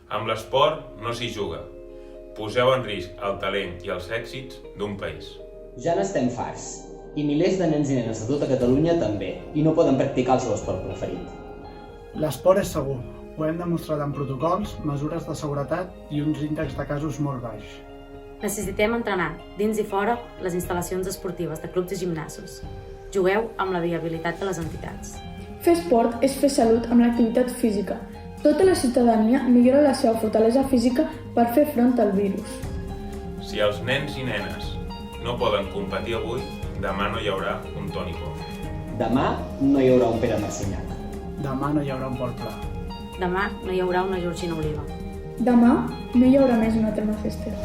Amb l'esport no s'hi juga. Poseu en risc el talent i els èxits d'un país. Ja n'estem farts. I milers de nens i nenes de tota Catalunya també, i no poden practicar el seu esport preferit. L'esport és segur. Ho hem demostrat amb protocols, mesures de seguretat i uns índexs de casos molt baix. Necessitem entrenar, dins i fora, les instal·lacions esportives de clubs i gimnasos. Jugueu amb la viabilitat de les entitats. Fer esport és fer salut amb l'activitat física. Tota la ciutadania millora la seva fortalesa física per fer front al virus. Si els nens i nenes no poden competir avui, demà no hi haurà un Toni Pom. Demà no hi haurà un Pere Marcinyac. Demà no hi haurà un Pol Pla. Demà no hi haurà una Georgina Oliva. Demà no hi haurà més una Termacester.